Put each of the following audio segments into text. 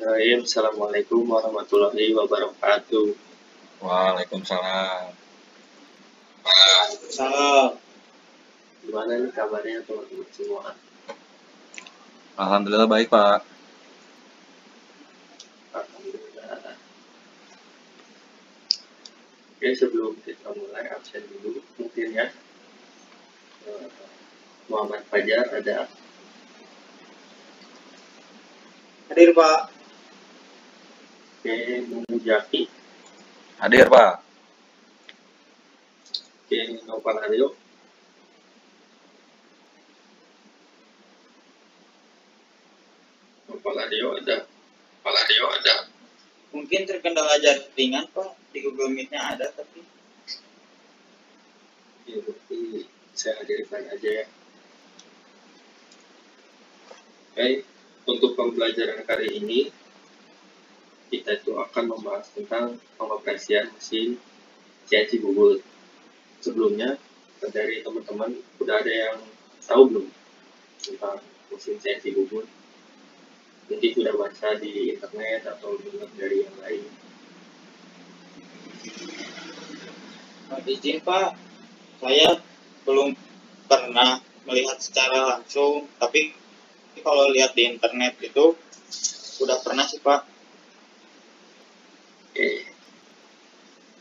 Bismillahirrahmanirrahim. Assalamualaikum warahmatullahi wabarakatuh. Waalaikumsalam. Salam. Gimana nih kabarnya teman-teman semua? Alhamdulillah baik, Pak. Alhamdulillah. Oke, sebelum kita mulai absen dulu mungkin ya. Muhammad Fajar ada. Hadir, Pak. Oke, Mujaki. Hadir, Pak. Oke, Nopal Aryo. Nopal Aryo ada. Mungkin terkendala jaringan, Pak. Di Google Meet-nya ada, tapi Ya, berarti saya hadirkan aja ya. Oke, untuk pembelajaran kali ini kita itu akan membahas tentang pengoperasian mesin CNC Bubut. Sebelumnya dari teman-teman udah ada yang tahu belum tentang mesin CNC Bubut? Mungkin sudah baca di internet atau dengar dari yang lain. izin, Pak. Saya belum pernah melihat secara langsung, tapi kalau lihat di internet itu udah pernah sih, Pak. Oke.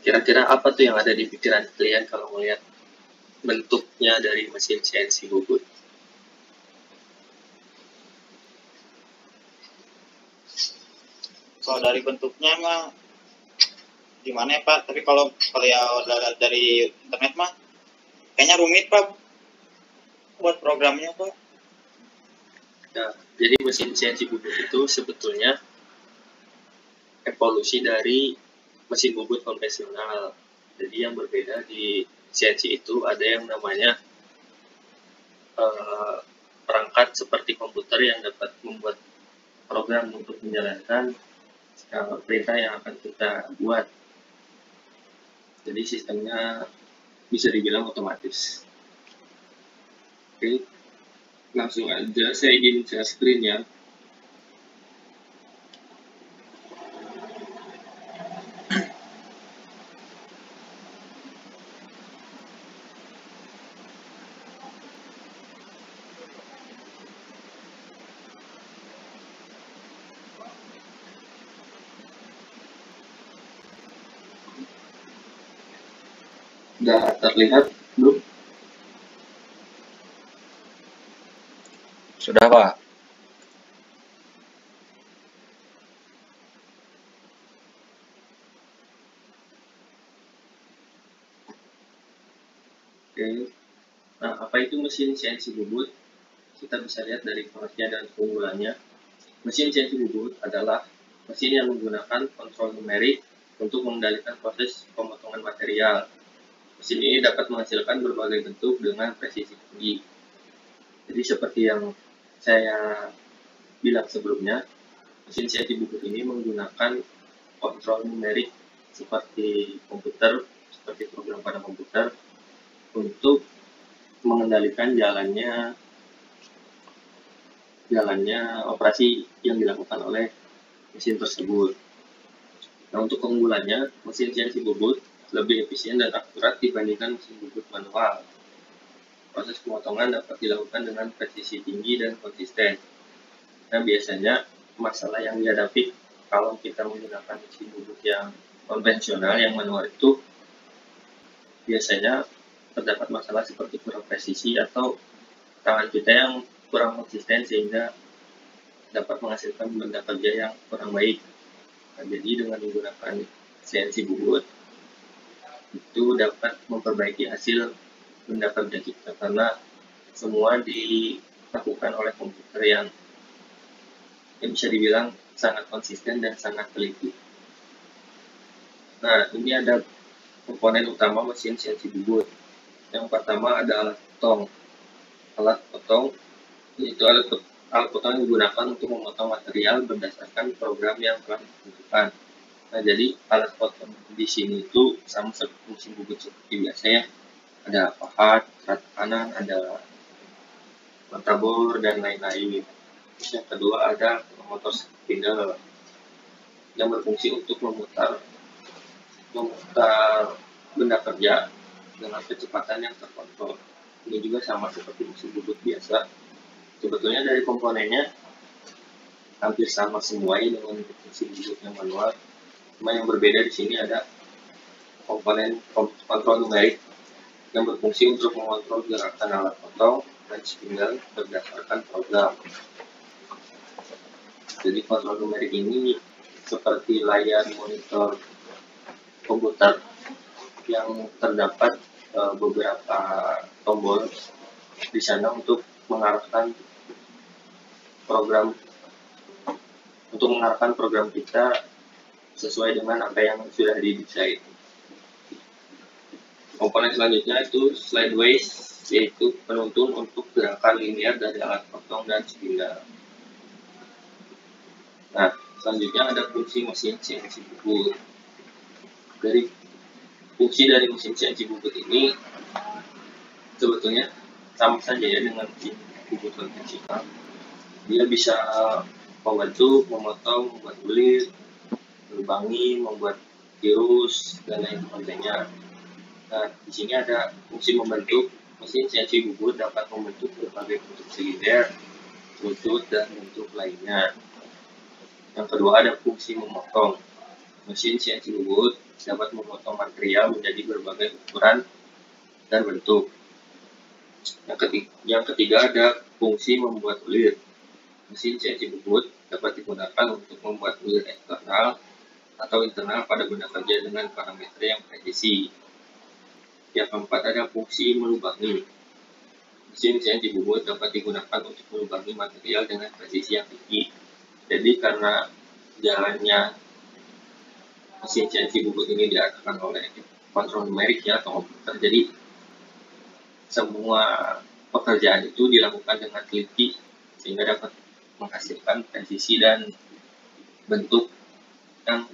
Kira-kira apa tuh yang ada di pikiran kalian kalau melihat bentuknya dari mesin CNC Bubut? Kalau dari bentuknya mah gimana ya, Pak? Tapi kalau ya dari internet mah kayaknya rumit, Pak, buat programnya, Pak. Nah, jadi mesin CNC Bubut itu sebetulnya evolusi dari mesin bubut konvensional. Jadi yang berbeda di CNC itu ada yang namanya perangkat seperti komputer yang dapat membuat program untuk menjalankan perintah yang akan kita buat. Jadi sistemnya bisa dibilang otomatis. Oke, langsung aja saya ingin share screen ya. Sudah terlihat belum? Sudah, Pak. Oke. Nah, apa itu mesin CNC Bubut? Kita bisa lihat dari pengertian dan keunggulannya. Mesin CNC Bubut adalah mesin yang menggunakan kontrol numerik untuk mengendalikan proses pemotongan material. Mesin ini dapat menghasilkan berbagai bentuk dengan presisi tinggi. Jadi seperti yang saya bilang sebelumnya, mesin CNC Bubut ini menggunakan kontrol numerik seperti komputer, seperti program pada komputer, untuk mengendalikan jalannya operasi yang dilakukan oleh mesin tersebut. Nah, untuk keunggulannya, mesin CNC Bubut lebih efisien dan akurat dibandingkan mesin bubut manual. Proses pemotongan dapat dilakukan dengan presisi tinggi dan konsisten. Nah, biasanya masalah yang dihadapi kalau kita menggunakan mesin bubut yang konvensional, yang manual itu biasanya terdapat masalah seperti kurang presisi atau tangan kita yang kurang konsisten sehingga dapat menghasilkan benda kerja yang kurang baik. Nah, jadi dengan menggunakan CNC Bubut itu dapat memperbaiki hasil benda kerja kita karena semua dilakukan oleh komputer yang bisa dibilang sangat konsisten dan sangat teliti. Nah, ini ada komponen utama mesin CNC Bubut. Yang pertama ada alat potong. Alat potong itu alat potong yang digunakan untuk memotong material berdasarkan program yang telah ditentukan. Nah, jadi alat potong di sini itu sama seperti mesin bubut seperti biasa ya. Ada pahat, kerat kanan, ada mata bor dan lain-lain. Terus yang kedua ada motor spindle. yang berfungsi untuk memutar benda kerja dengan kecepatan yang terkontrol. Ini juga sama seperti mesin bubut biasa. Sebetulnya dari komponennya hampir sama semua dengan mesin bubut yang manual. Cuma yang berbeda di sini ada komponen kontrol numerik yang berfungsi untuk mengontrol gerakan alat potong dan spindle berdasarkan program. Jadi kontrol numerik ini seperti layar monitor komputer yang terdapat beberapa tombol di sana untuk mengarahkan program kita sesuai dengan apa yang sudah didesain. Komponen selanjutnya itu slideways, yaitu penuntun untuk gerakan linear dari alat potong dan spindle. Nah, selanjutnya ada fungsi mesin CNC bubut. Fungsi dari mesin CNC bubut ini sebetulnya sama saja ya dengan mesin bubut konvensional. Dia bisa membantu, memotong, membuat bulir, melubangi, membuat tirus, dan lain sebagainya. Nah, di sini ada fungsi membentuk. Mesin CNC bubut dapat membentuk berbagai bentuk silinder, lutut, dan bentuk lainnya. Yang kedua ada fungsi memotong. Mesin CNC bubut dapat memotong material menjadi berbagai ukuran dan bentuk. Yang ketiga ada fungsi membuat bulir. Mesin CNC bubut dapat digunakan untuk membuat bulir eksternal atau internal pada benda kerja dengan parameter yang presisi. Yang keempat ada fungsi melubangi. Mesin CNC bubut dapat digunakan untuk melubangi material dengan presisi yang tinggi. Jadi karena jalannya mesin CNC bubut ini diarahkan oleh kontrol numerik ya atau komputer, jadi semua pekerjaan itu dilakukan dengan teliti sehingga dapat menghasilkan presisi dan bentuk yang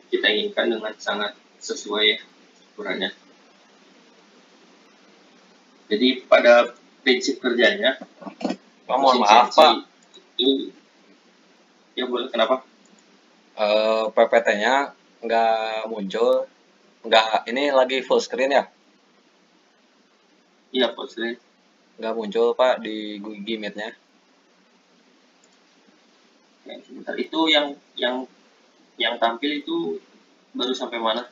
kita inginkan dengan sangat sesuai ukurannya. Jadi pada prinsip kerjanya, Mohon maaf Pak, itu ya boleh, kenapa? PPT-nya nggak muncul, ini lagi full screen ya? Iya, full screen. Nggak muncul Pak di Google Meet-nya. Ya, sebentar. Itu yang tampil itu baru sampai mana?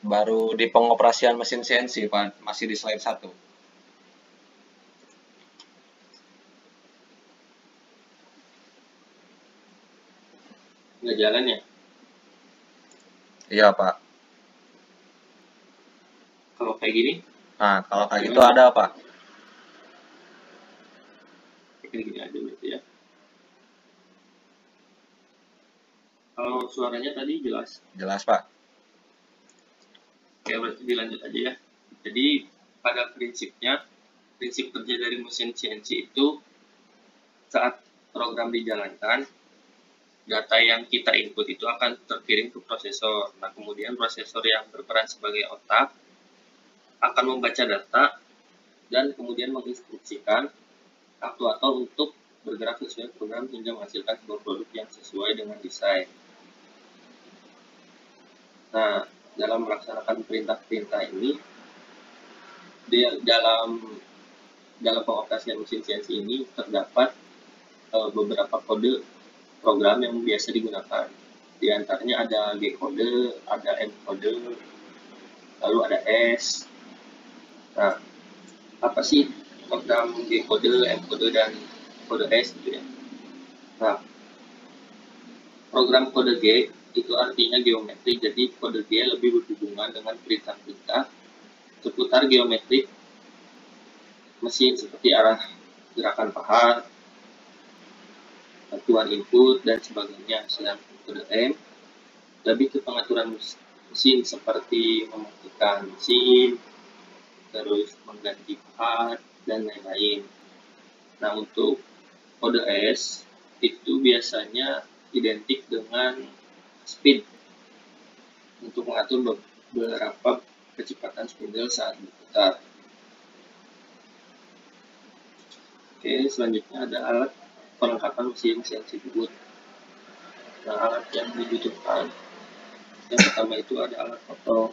Baru di pengoperasian mesin CNC Pak, masih di slide 1. Nggak jalan ya? Iya Pak. Kalau kayak gini? Nah, kalau kayak gitu ada Pak. Kayak gini aja berarti ya. Kalau suaranya tadi jelas? Jelas Pak. Oke, berarti dilanjut aja ya. Jadi pada prinsipnya, prinsip kerja dari mesin CNC itu saat program dijalankan, data yang kita input itu akan terkirim ke prosesor. Nah, kemudian prosesor yang berperan sebagai otak akan membaca data dan kemudian menginstruksikan aktuator untuk bergerak sesuai program hingga menghasilkan sebuah produk yang sesuai dengan desain. Nah, dalam melaksanakan perintah-perintah ini, dalam pengoperasian mesin CNC ini terdapat beberapa kode program yang biasa digunakan. Di antaranya ada G kode, ada M kode, lalu ada S. Nah, apa sih program G kode, M kode, dan kode S gitu ya? Nah, program kode G itu artinya geometri, jadi kode G lebih berhubungan dengan perintah-perintah seputar geometrik mesin seperti arah gerakan pahat, satuan input, dan sebagainya. Sedangkan kode M lebih ke pengaturan mesin seperti mematikan mesin, terus mengganti pahat, dan lain-lain. Nah, untuk kode S itu biasanya identik dengan speed untuk mengatur beberapa kecepatan spindle saat berputar. Oke, selanjutnya ada alat perlengkapan mesin CNC bubut. Nah, alat yang dibutuhkan yang pertama itu ada alat potong.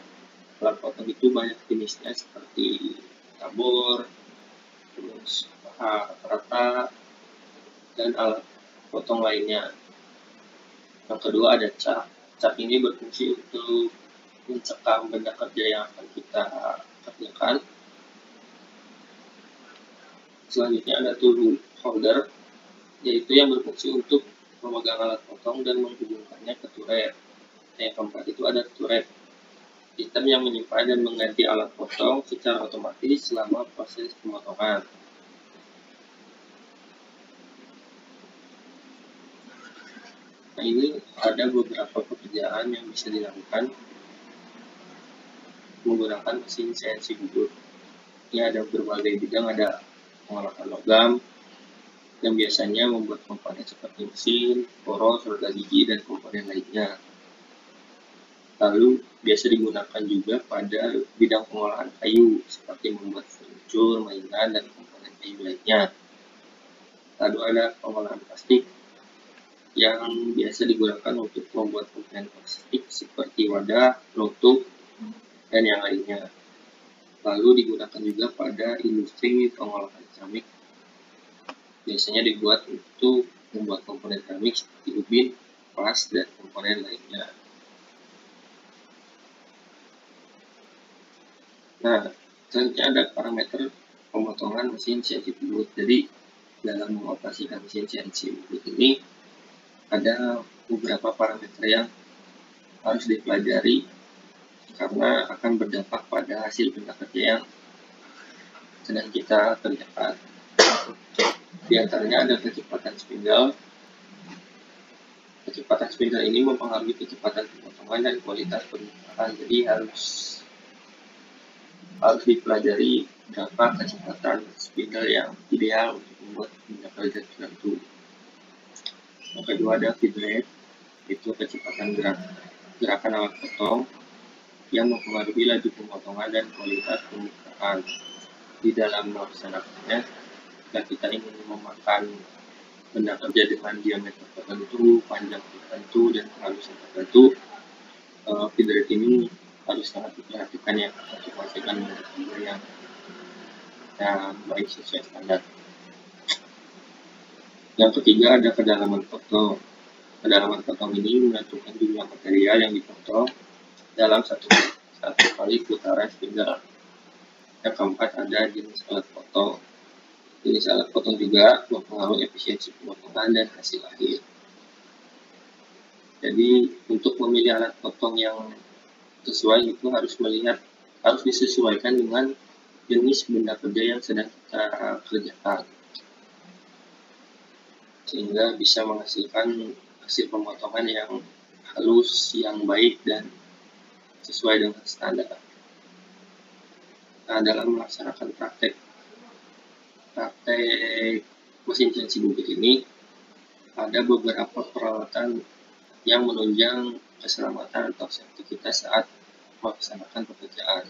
Alat potong itu banyak jenisnya seperti tabor, terus paha rata, dan alat potong lainnya. Yang kedua ada cat. Cat ini berfungsi untuk mencekam benda kerja yang akan kita kerjakan. Selanjutnya ada tool holder, yaitu yang berfungsi untuk memegang alat potong dan menghubungkannya ke turret. Yang keempat itu ada turret, sistem yang menyimpan dan mengganti alat potong secara otomatis selama proses pemotongan. Nah, ini ada beberapa pekerjaan yang bisa dilakukan menggunakan mesin CNC bubut. Ini ada berbagai bidang, ada pengolahan logam yang biasanya membuat komponen seperti mesin, poros, roda gigi, dan komponen lainnya. Lalu biasa digunakan juga pada bidang pengolahan kayu seperti membuat furniture, mainan, dan komponen kayu lainnya. Lalu ada pengolahan plastik yang biasa digunakan untuk membuat komponen plastik seperti wadah, penutup, dan yang lainnya. Lalu digunakan juga pada industri pengolahan keramik. Biasanya dibuat untuk membuat komponen keramik seperti ubin, vas, dan komponen lainnya. Nah, selanjutnya ada parameter pemotongan mesin CNC bubut. Jadi, dalam mengoperasikan mesin CNC bubut ini, ada beberapa parameter yang harus dipelajari karena akan berdampak pada hasil benda kerja yang sedang kita kerjakan. Di antaranya ada kecepatan spindle. Kecepatan spindle ini mempengaruhi kecepatan pemotongan dan kualitas permukaan. Jadi harus dipelajari berapa kecepatan spindle yang ideal untuk membuat benda kerja tertentu. Yang kedua ada feed rate, itu kecepatan gerakan alat potong yang mempengaruhi laju pemotongan dan kualitas permukaan. Di dalam melaksanakannya, jika kita ingin memakan benda kerja dengan diameter tertentu, panjang tertentu, dan kehalusan tertentu, feed rate ini harus sangat diperhatikan ya untuk menghasilkan benda kerja yang baik sesuai standar. Yang ketiga ada kedalaman potong. Kedalaman potong ini menentukan jumlah material yang dipotong dalam satu kali putaran spindle. Yang keempat ada jenis alat potong. Jenis alat potong juga mempengaruhi efisiensi pemotongan dan hasil akhir. Jadi untuk memilih alat potong yang sesuai itu harus disesuaikan dengan jenis benda kerja yang sedang kita kerjakan, sehingga bisa menghasilkan hasil pemotongan yang halus, yang baik, dan sesuai dengan standar. Nah, dalam melaksanakan praktek mesin CNC bubut ini, ada beberapa peralatan yang menunjang keselamatan atau safety kita saat melaksanakan pekerjaan.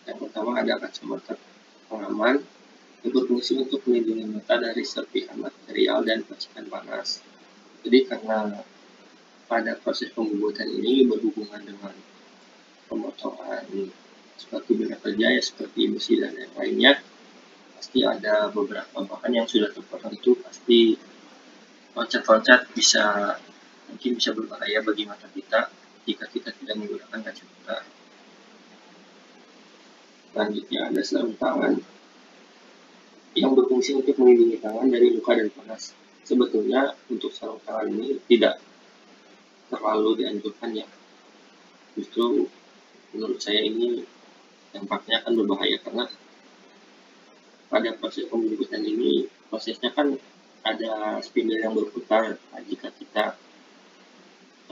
Yang pertama ada kacamata pengaman yang berfungsi untuk melindungi mata dari serpihan material dan percikan panas. Jadi karena pada proses pembubutan ini berhubungan dengan pemotongan seperti benda kerja ya seperti besi dan yang lainnya, pasti ada beberapa bahan yang sudah terpotong itu pasti loncat-loncat mungkin bisa berbahaya bagi mata kita jika kita tidak menggunakan kacamata. Selanjutnya ada sarung tangan yang berfungsi untuk melindungi tangan dari luka dan panas. Sebetulnya untuk sarung tangan ini tidak terlalu dianjurkan ya. Justru menurut saya ini dampaknya akan berbahaya karena pada proses pembubutan ini prosesnya kan ada spindle yang berputar. Nah, jika kita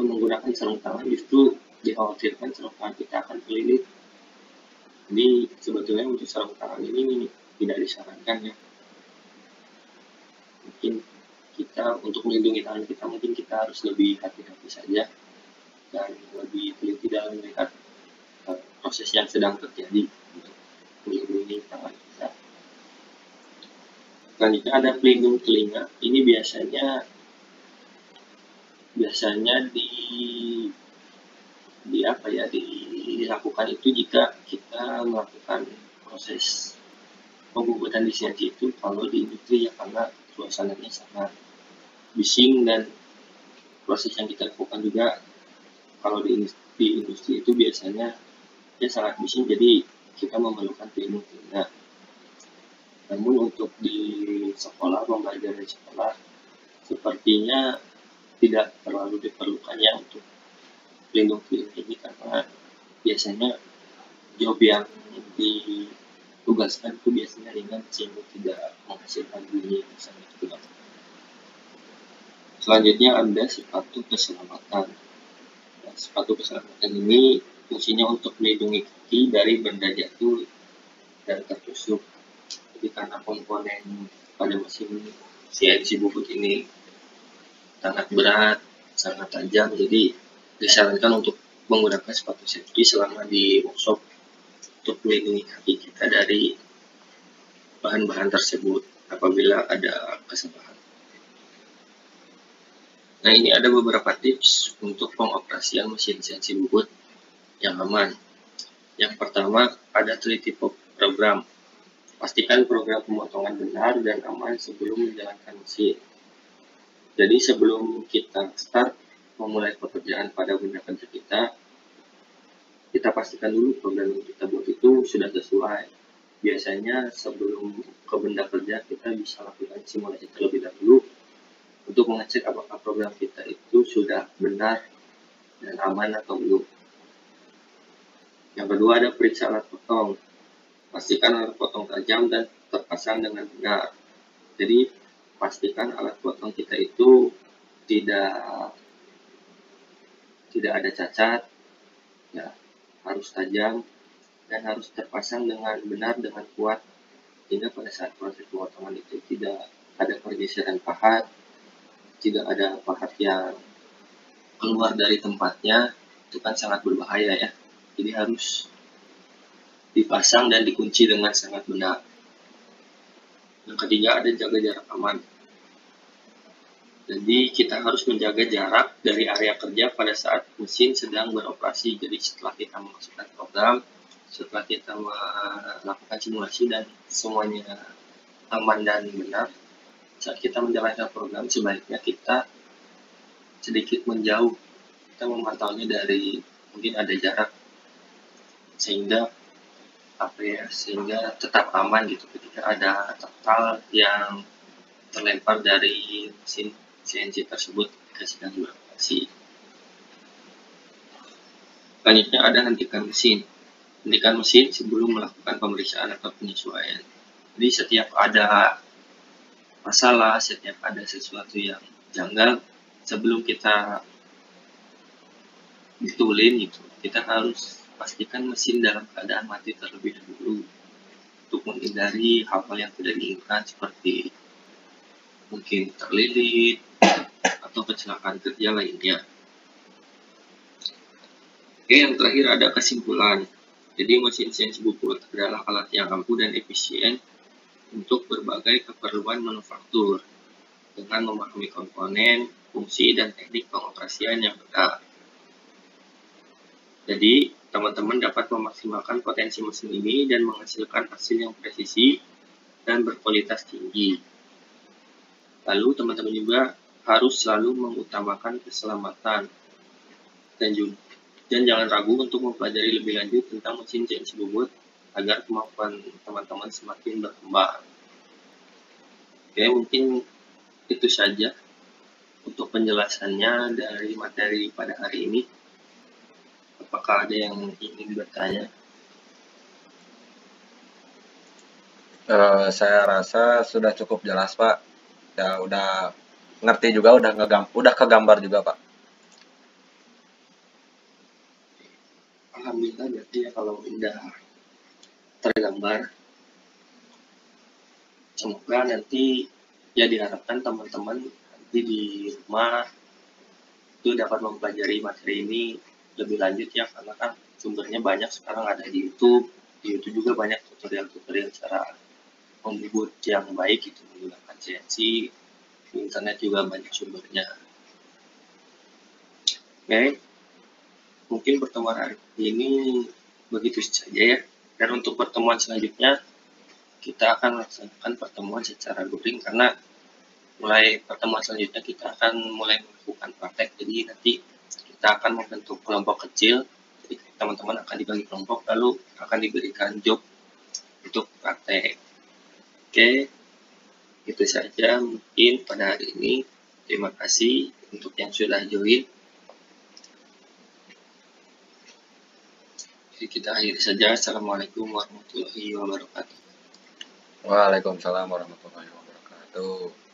menggunakan sarung tangan justru dikhawatirkan sarung tangan kita akan terlilit. Jadi sebetulnya untuk sarung tangan ini tidak disarankan ya. Mungkin kita untuk melindungi tangan kita mungkin kita harus lebih hati-hati saja dan lebih teliti dalam melihat proses yang sedang terjadi untuk melindungi tangan kita. Selanjutnya ada pelindung telinga. Ini biasanya biasanya dilakukan itu jika kita melakukan proses pembubutan di CNC itu kalau di industri ya, karena suasananya sangat bising, dan proses yang kita lakukan juga kalau di industri itu biasanya ya sangat bising, jadi kita memerlukan pelindung-pelindung. Namun untuk di sekolah, pembelajaran sekolah sepertinya tidak terlalu diperlukannya untuk pelindung-pelindung ini, karena biasanya job yang ditugaskan itu biasanya ringan sehingga tidak menghasilkan bunyi yang sangat kuat. Selanjutnya ada sepatu keselamatan. Nah, sepatu keselamatan ini fungsinya untuk melindungi kaki dari benda jatuh dan tertusuk. Jadi karena komponen pada mesin CNC bubut ini sangat berat, sangat tajam, jadi disarankan untuk menggunakan sepatu safety selama di workshop untuk melindungi kaki kita dari bahan-bahan tersebut apabila ada kesalahan. Nah, ini ada beberapa tips untuk pengoperasian mesin CNC bubut yang aman. Yang pertama, ada teliti program. Pastikan program pemotongan benar dan aman sebelum menjalankan mesin. Jadi sebelum kita start memulai pekerjaan pada benda kerja kita pastikan dulu program yang kita buat itu sudah sesuai. Biasanya sebelum ke benda kerja kita bisa lakukan simulasi terlebih dahulu untuk mengecek apakah program kita itu sudah benar dan aman atau belum. Yang kedua, ada periksa alat potong. Pastikan alat potong tajam dan terpasang dengan benar. Jadi pastikan alat potong kita itu tidak ada cacat, ya, harus tajam dan harus terpasang dengan benar, dengan kuat, sehingga pada saat proses pemotongan itu tidak ada pergeseran pahat, tidak ada pahat yang keluar dari tempatnya, itu kan sangat berbahaya ya. Jadi harus dipasang dan dikunci dengan sangat benar. Yang ketiga, ada jaga jarak aman. Jadi kita harus menjaga jarak dari area kerja pada saat mesin sedang beroperasi. Jadi setelah kita memasukkan program, setelah kita melakukan simulasi dan semuanya aman dan benar, saat kita menjalankan program sebaiknya kita sedikit menjauh. Kita memantaunya dari mungkin ada jarak sehingga tetap aman gitu ketika ada tertal yang terlempar dari mesin CNC tersebut ketika sedang beroperasi. Selanjutnya ada hentikan mesin. Hentikan mesin sebelum melakukan pemeriksaan atau penyesuaian. Jadi setiap ada masalah, setiap ada sesuatu yang janggal, sebelum kita betulin gitu, kita harus pastikan mesin dalam keadaan mati terlebih dahulu untuk menghindari hal-hal yang tidak diinginkan seperti mungkin terlilit atau kecelakaan kerja lainnya. Oke, yang terakhir ada kesimpulan. Jadi mesin CNC bubut adalah alat yang ampuh dan efisien untuk berbagai keperluan manufaktur dengan memahami komponen, fungsi, dan teknik pengoperasian yang benar. Jadi, teman-teman dapat memaksimalkan potensi mesin ini dan menghasilkan hasil yang presisi dan berkualitas tinggi. Lalu, teman-teman juga harus selalu mengutamakan keselamatan dan jangan ragu untuk mempelajari lebih lanjut tentang mesin CNC bubut agar kemampuan teman-teman semakin berkembang. Oke, mungkin itu saja untuk penjelasannya dari materi pada hari ini. Apakah ada yang ingin bertanya? Saya rasa sudah cukup jelas, Pak. Ya udah ngerti juga, udah kegambar juga, Pak. Alhamdulillah, berarti ya kalau udah tergambar, semoga nanti ya diharapkan teman-teman nanti di rumah itu dapat mempelajari materi ini lebih lanjut ya, karena kan sumbernya banyak sekarang, ada di YouTube juga banyak tutorial-tutorial cara membubut yang baik itu menggunakan CNC, di internet juga banyak sumbernya. Oke, mungkin pertemuan hari ini begitu saja ya. Dan untuk pertemuan selanjutnya kita akan melaksanakan pertemuan secara luring, karena mulai pertemuan selanjutnya kita akan mulai melakukan praktek. Jadi nanti kita akan membentuk kelompok kecil. Jadi teman-teman akan dibagi kelompok, lalu akan diberikan job untuk praktek. Oke, itu saja mungkin pada hari ini. Terima kasih untuk yang sudah join. Jadi kita akhiri saja. Assalamualaikum warahmatullahi wabarakatuh. Waalaikumsalam warahmatullahi wabarakatuh.